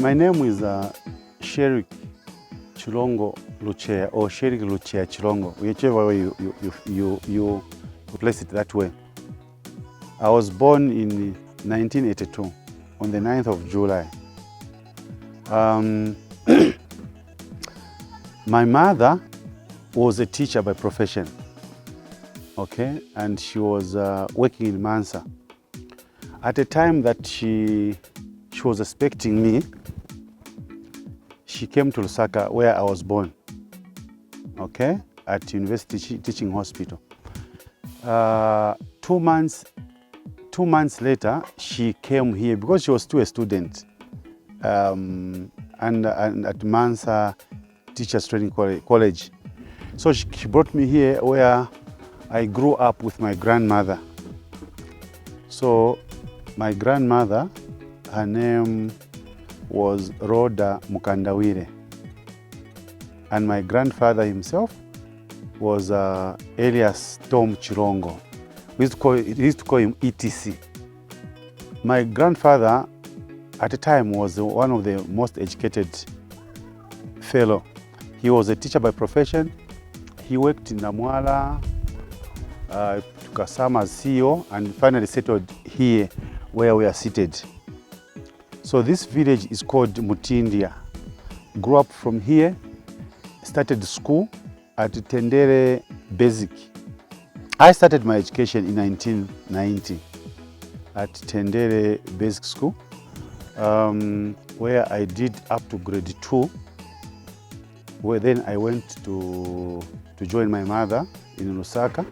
My name is Sherick Chilongo Luchea, or Sherick Luchea Chilongo, whichever way you place it that way. I was born in 1982 on the 9th of July. My mother was a teacher by profession, okay, and she was working in Mansa. At the time that she was expecting me, she came to Lusaka, where I was born, okay, at University Teaching Hospital. 2 months later, she came here because she was still a student and at Mansa Teachers Training College. So she brought me here where I grew up with my grandmother. So my grandmother, her name was Rhoda Mukandawire, and my grandfather himself was Elias Tom Chilongo. We used to call him ETC. My grandfather at the time was one of the most educated fellow. He was a teacher by profession. He worked in Namwala, took a sum as CEO, and finally settled here where we are seated. So this village is called Mutindia. Grew up from here, started school at Tendere Basic. I started my education in 1990 at Tendere Basic School, where I did up to grade 2, where then I went to join my mother in Lusaka.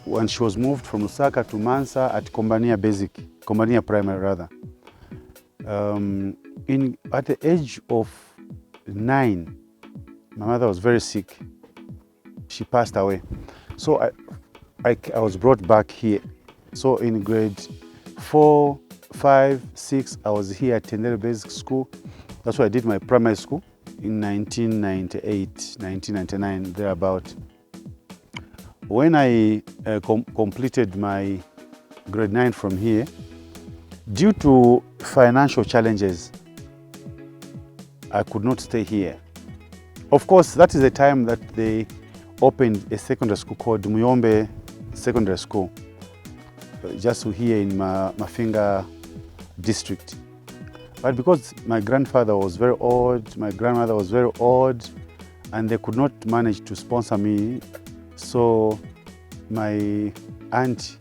When she was moved from Lusaka to Mansa at Kombania Primary rather. At the age of 9, my mother was very sick. She passed away. So I was brought back here. So in grade 4, 5, 6, I was here at Tendere Basic School. That's where I did my primary school in 1998, 1999, thereabout. When I completed my grade 9 from here, due to financial challenges, I could not stay here. Of course, that is the time that they opened a secondary school called Muyombe Secondary School, just here in Mafinga District. But because my grandfather was very old, my grandmother was very old, and they could not manage to sponsor me, so my aunt,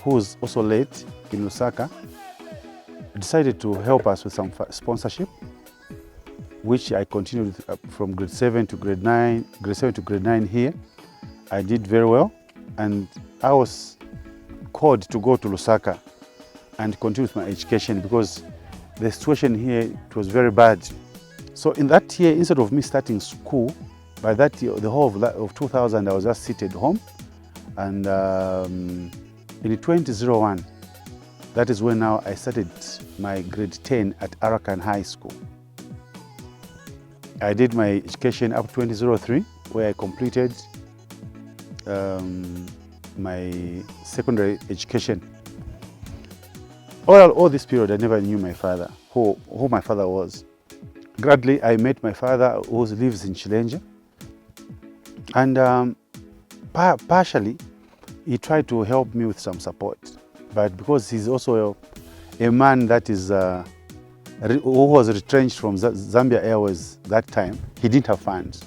who was also late in Lusaka, decided to help us with some sponsorship, which I continued from grade 7 to grade 9, grade 7 to grade 9 here. I did very well, and I was called to go to Lusaka and continue with my education because the situation here, it was very bad. So in that year, instead of me starting school, by that year, the whole of 2000, I was just seated home. And in 2001, that is when now I started my grade 10 at Arakan High School. I did my education up to 2003, where I completed my secondary education. All this period, I never knew my father, who my father was. Gradually, I met my father, who lives in Chilongo, and partially, he tried to help me with some support. But because he's also a man that is who was retrenched from Zambia Airways that time, he didn't have funds.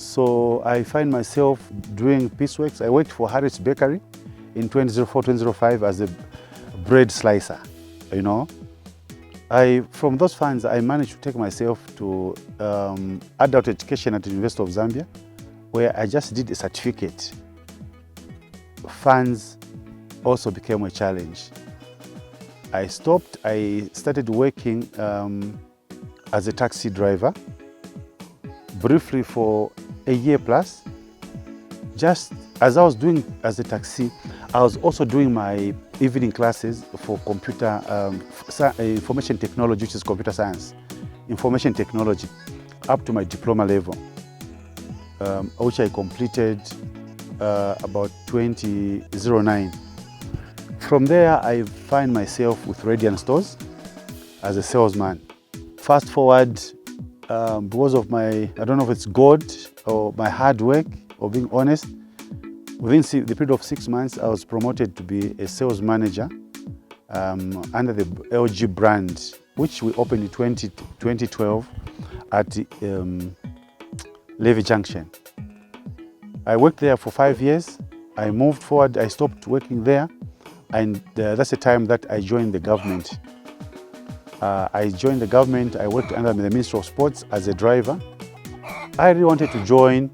So I find myself doing pieceworks. I worked for Harris Bakery in 2004, 2005 as a bread slicer, you know. From those funds, I managed to take myself to adult education at the University of Zambia, where I just did a certificate. Funds also became a challenge. I stopped. I started working as a taxi driver, briefly for a year plus. Just as I was doing as a taxi, I was also doing my evening classes for computer information technology, which is computer science, information technology, up to my diploma level, which I completed about 2009. From there, I find myself with Radiant Stores as a salesman. Fast forward, because of my, I don't know if it's God or my hard work or being honest, within the period of 6 months, I was promoted to be a sales manager under the LG brand, which we opened in 2012 at Levy Junction. I worked there for 5 years. I moved forward, I stopped working there, and that's the time that I joined the government. I joined the government, I worked under the Ministry of Sports as a driver. I really wanted to join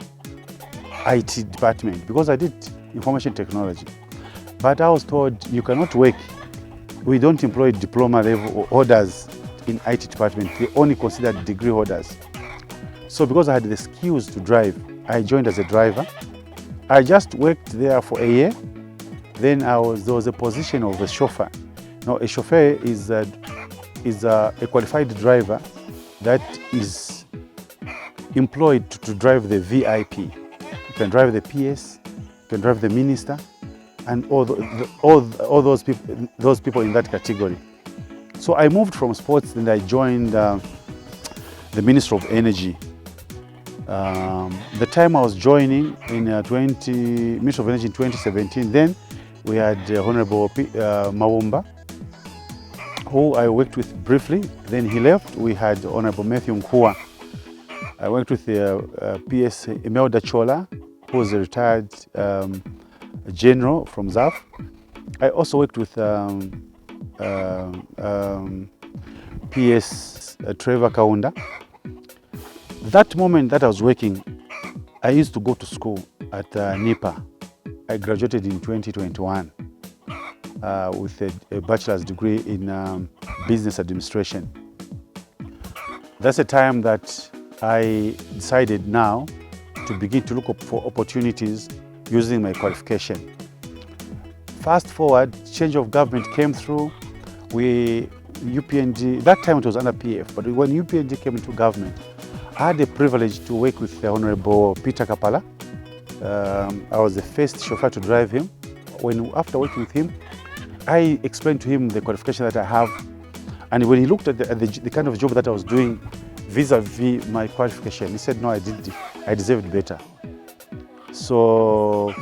IT department because I did information technology. But I was told you cannot work. We don't employ diploma level holders in IT department. They only consider degree holders. So because I had the skills to drive, I joined as a driver. I just worked there for a year. Then there was a position of a chauffeur. Now a chauffeur is a qualified driver that is employed to drive the VIP. You can drive the PS, you can drive the minister, and all those people in that category. So I moved from sports, then I joined the Ministry of Energy. The time I was joining in Ministry of Energy in 2017, then we had Honorable Mawumba, who I worked with briefly. Then he left. We had Honorable Matthew Nkua. I worked with PS Imelda Chola, who was a retired general from ZAF. I also worked with PS Trevor Kaunda. That moment that I was working, I used to go to school at NIPA. I graduated in 2021 with a bachelor's degree in business administration. That's the time that I decided now to begin to look for opportunities using my qualification. Fast forward, change of government came through. UPND, that time it was under PF, but when UPND came into government, I had the privilege to work with the Honorable Peter Kapala. I was the first chauffeur to drive him. After working with him, I explained to him the qualification that I have. And when he looked at the kind of job that I was doing vis-a-vis my qualification, he said, no, I deserved better. So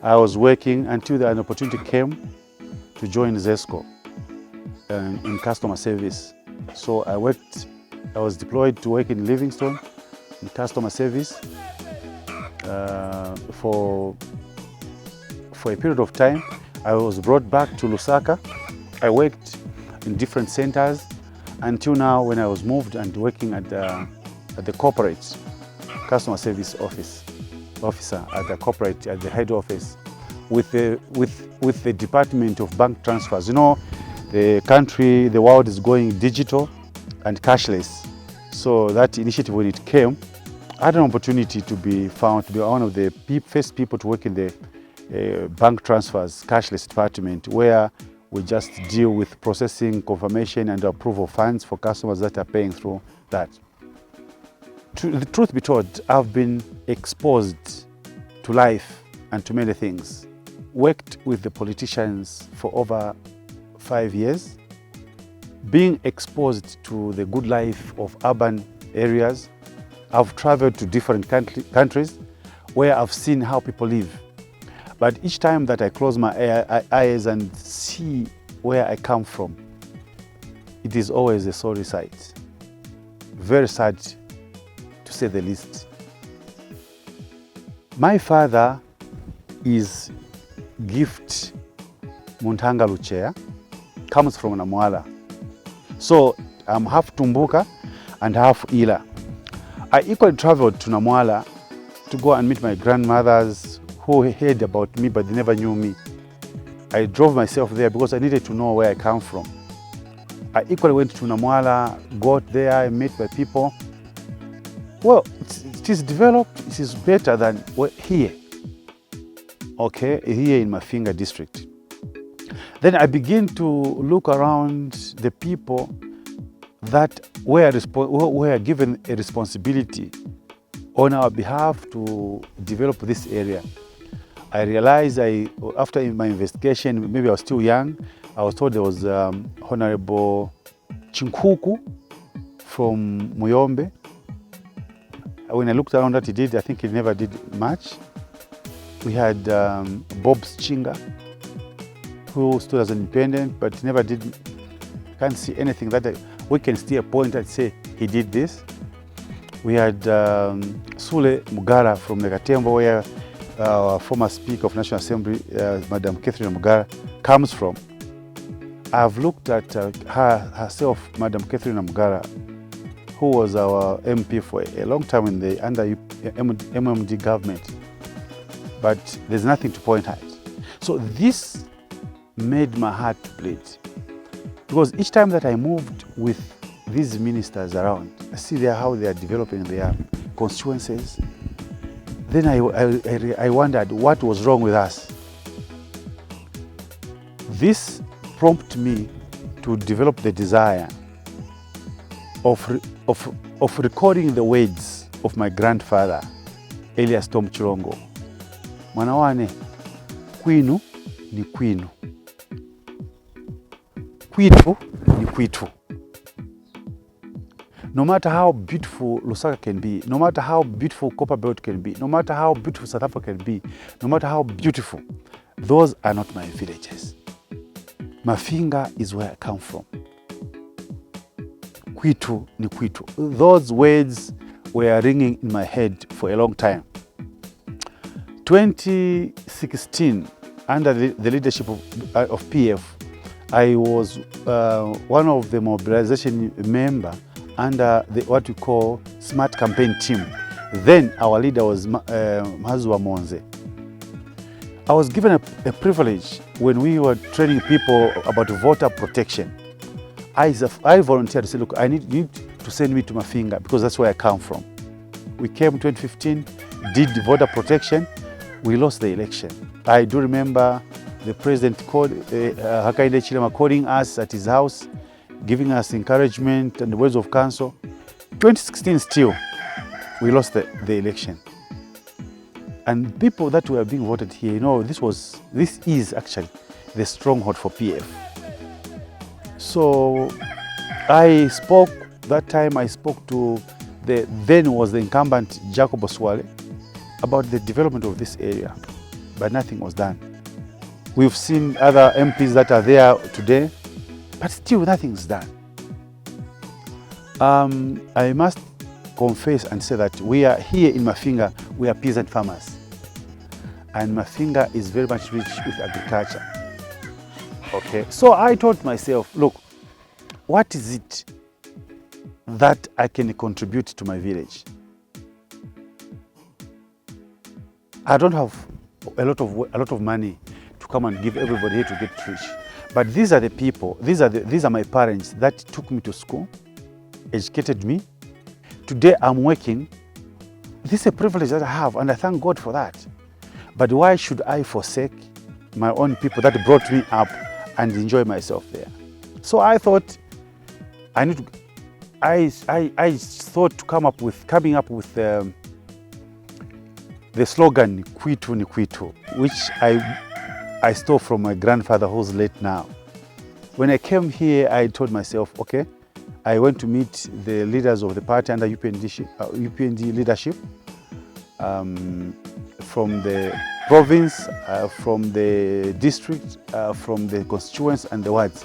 I was working until an opportunity came to join ZESCO in customer service. So I was deployed to work in Livingstone in customer service for a period of time. I was brought back to Lusaka. I worked in different centers until now when I was moved and working at the corporate customer service officer at the corporate, at the head office with the department of bank transfers. You know, the world is going digital and cashless. So that initiative, when it came, I had an opportunity to be one of the first people to work in the bank transfers cashless department, where we just deal with processing, confirmation, and approval funds for customers that are paying through that. The truth be told, I've been exposed to life and to many things. Worked with the politicians for over 5 years, being exposed to the good life of urban areas. I've traveled to different countries where I've seen how people live. But each time that I close my eyes and see where I come from, it is always a sorry sight. Very sad, to say the least. My father is Gift Muntanga Luchea, comes from Namwala. So I'm half Tumbuka and half Ila. I equally traveled to Namwala to go and meet my grandmothers who heard about me but they never knew me. I drove myself there because I needed to know where I come from. I equally went to Namwala, got there, I met my people. Well, it is developed, it is better than here. Okay, here in Mafinga District. Then I begin to look around the people that were given a responsibility on our behalf to develop this area. I realized after my investigation, maybe I was still young, I was told there was Honorable Chinkuku from Muyombe. When I looked around what he did, I think he never did much. We had Bob Chinga, who stood as an independent, but never did, can't see anything that we can still point and say he did this. We had Sule Mugara from Nekatembo, where our former Speaker of National Assembly, Madam Catherine Mugara, comes from. I've looked at herself, Madam Catherine Mugara, who was our MP for a long time in the under MMD government, but there's nothing to point at. So this made my heart bleed, because each time that I moved with these ministers around, I see how they are developing their constituencies. Then I wondered what was wrong with us. This prompted me to develop the desire of recording the words of my grandfather, Elias Tom Chilongo. Mwana wane, kwinu ni kwinu. Kwitu ni kwitu. No matter how beautiful Lusaka can be, no matter how beautiful Copperbelt can be, no matter how beautiful South Africa can be, no matter how beautiful, those are not my villages. Mafinga is where I come from. Kwitu ni kwitu. Those words were ringing in my head for a long time. 2016, under the leadership of PF, I was one of the mobilization members under what we call Smart Campaign Team. Then our leader was Mazwa Monze. I was given a privilege when we were training people about voter protection. I volunteered to say, look, I need to send me to Mafinga because that's where I come from. We came in 2015, did the voter protection, we lost the election. I do remember the president Hakainde Hichilema calling us at his house, giving us encouragement and the words of counsel. 2016 still, we lost the election. And people that were being voted here, you know, this is actually the stronghold for PF. So that time I spoke to then was the incumbent Jacob Oswale about the development of this area, but nothing was done. We've seen other MPs that are there today, but still nothing's done. I must confess and say that we are here in Mafinga, we are peasant farmers. And Mafinga is very much rich with agriculture. Okay, so I told myself, look, what is it that I can contribute to my village? I don't have a lot of money to come and give everybody here to get rich. But these are the people, these are my parents that took me to school, educated me. Today I'm working. This is a privilege that I have, and I thank God for that. But why should I forsake my own people that brought me up and enjoy myself there? So I thought I thought coming up with the slogan "Kwitu ni kwitu," which I stole from my grandfather, who's late now. When I came here, I told myself, okay, I went to meet the leaders of the party under UPND leadership, from the province, from the district, from the constituents and the wards,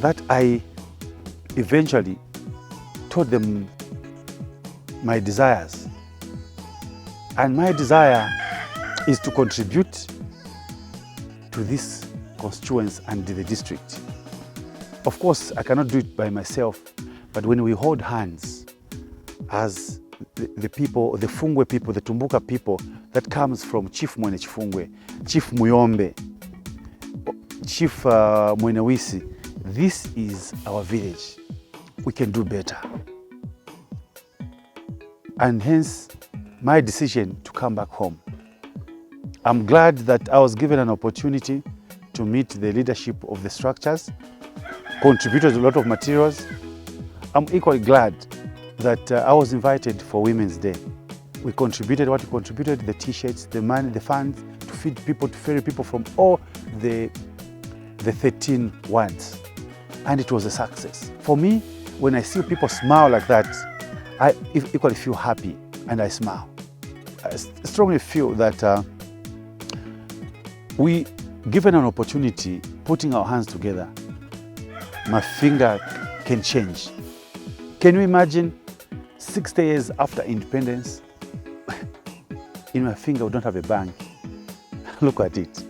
that I eventually told them my desires. And my desire is to contribute to this constituency and the district. Of course, I cannot do it by myself, but when we hold hands as the people, the Fungwe people, the Tumbuka people that comes from Chief Mwene Chifungwe, Chief Muyombe, Chief Mwenewisi, this is our village. We can do better. And hence, my decision to come back home. I'm glad that I was given an opportunity to meet the leadership of the structures, contributed a lot of materials. I'm equally glad that I was invited for Women's Day. We contributed what we contributed, the t-shirts, the money, the funds, to feed people, to ferry people from all the 13 wards. And it was a success. For me, when I see people smile like that, I equally feel happy and I smile. I strongly feel that we, given an opportunity, putting our hands together, Mafinga can change. Can you imagine 60 years after independence, in Mafinga we don't have a bank? Look at it.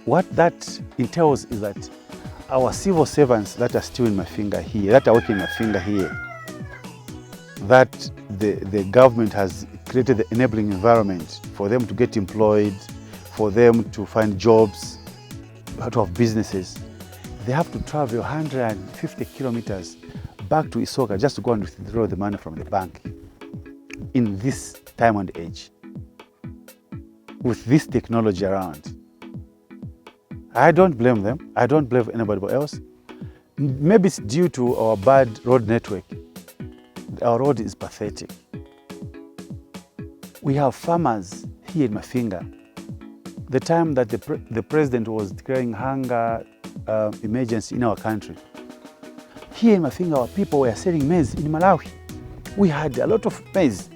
What that entails is that our civil servants that are still in Mafinga here, that are working in Mafinga here, that the government has created the enabling environment for them to get employed, for them to find jobs, to have businesses. They have to travel 150 kilometers back to Isoka just to go and withdraw the money from the bank in this time and age, with this technology around. I don't blame them. I don't blame anybody else. Maybe it's due to our bad road network. Our road is pathetic. We have farmers here in Mafinga. The time that the president was declaring hunger emergency in our country, here in Mafinga, our people were selling maize in Malawi. We had a lot of maize,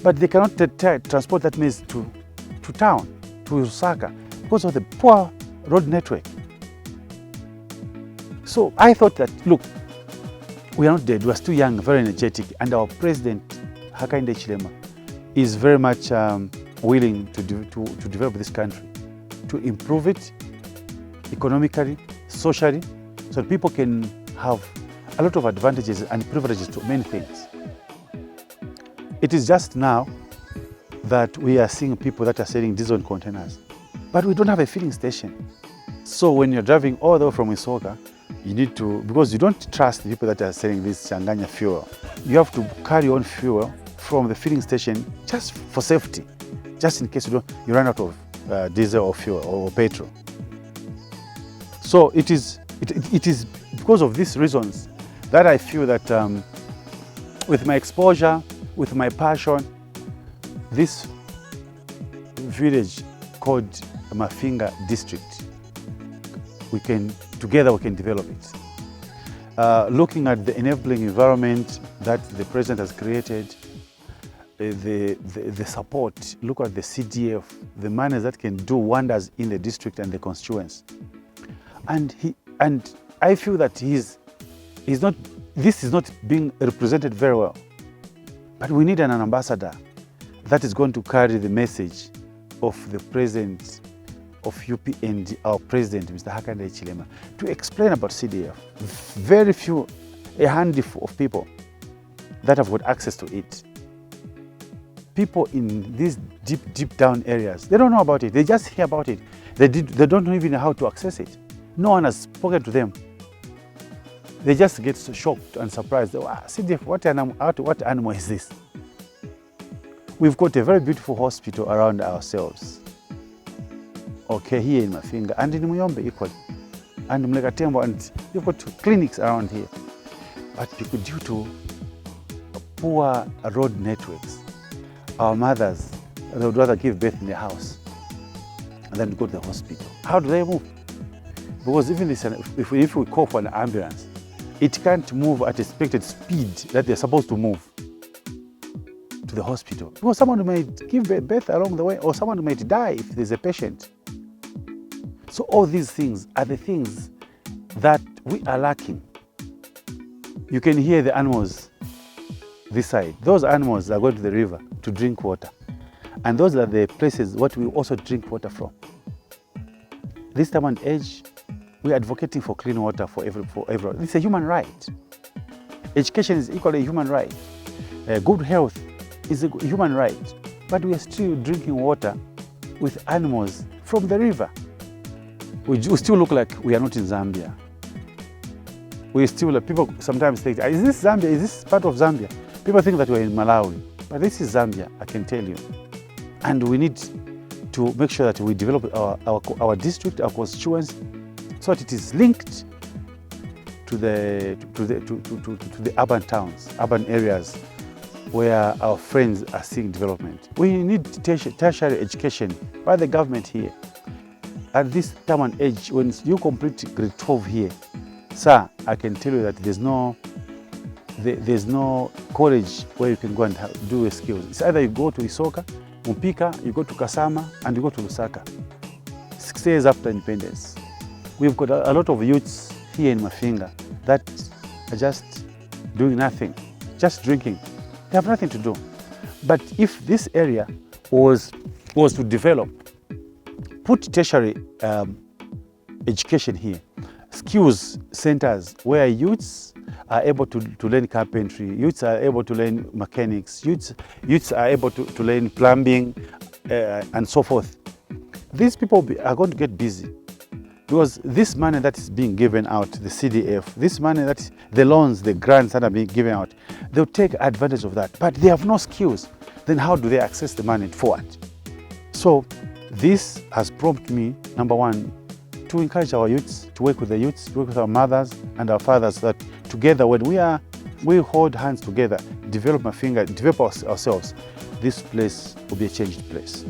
but they cannot transport that maize to town, to Lusaka, because of the poor road network. So I thought that, look, we are not dead, we are still young, very energetic, and our president, Hakainde Hichilema, is very much willing to develop this country, to improve it economically, socially, so that people can have a lot of advantages and privileges to many things. It is just now that we are seeing people that are selling diesel containers, but we don't have a filling station. So when you're driving all the way from Isoka, you need to, because you don't trust the people that are selling this Changanya fuel, you have to carry on fuel from the filling station just for safety, just in case you run out of diesel or fuel or petrol. So it is because of these reasons that I feel that with my exposure, with my passion, this village called Mafinga District, together we can develop it. Looking at the enabling environment that the president has created, the support, look at the CDF, the money that can do wonders in the district and the constituents. And I feel that this is not being represented very well. But we need an ambassador that is going to carry the message of the president of UP and our president, Mr. Hakainde Hichilema, to explain about CDF. Very few, a handful of people that have got access to it. People in these deep down areas, they don't know about it. They just hear about it. They don't even know how to access it. No one has spoken to them. They just get so shocked and surprised. Wow, CDF, what animal is this? We've got a very beautiful hospital around ourselves. Okay, here in Mafinga and in Muyombe equally, and Mlekatembo, and we've got clinics around here. But due to poor road networks, our mothers, they would rather give birth in their house and then go to the hospital. How do they move? Because even if we call for an ambulance, it can't move at expected speed that they're supposed to move to the hospital. Because someone might give birth along the way, or someone might die if there's a patient. So all these things are the things that we are lacking. You can hear the animals this side. Those animals are going to the river to drink water. And those are the places what we also drink water from. This time and age, we are advocating for clean water for everyone. It's a human right. Education is equally a human right. Good health is a human right. But we are still drinking water with animals from the river. We still look like we are not in Zambia. We still, people sometimes think, is this Zambia? Is this part of Zambia? People think that we're in Malawi, but this is Zambia, I can tell you. And we need to make sure that we develop our district, our constituency, so that it is linked to the urban towns, urban areas where our friends are seeing development. We need tertiary education by the government here. At this time and age, when you complete grade 12 here, sir, I can tell you that there's no college where you can go and do a skills. It's either you go to Isoka, Mpika, you go to Kasama, and you go to Lusaka. 6 years after independence. We've got a lot of youths here in Mafinga that are just doing nothing, just drinking. They have nothing to do. But if this area was to develop, put tertiary education here, skills centers where youths are able to learn carpentry, youths are able to learn mechanics, youths are able to learn plumbing and so forth. These people are going to get busy because this money that is being given out, the CDF, this money that the loans, the grants that are being given out, they'll take advantage of that. But they have no skills. Then how do they access the money forward? So this has prompted me, number one, to encourage our youths, to work with the youths, to work with our mothers and our fathers, that together when we hold hands together, develop Mafinga, develop ourselves, this place will be a changed place.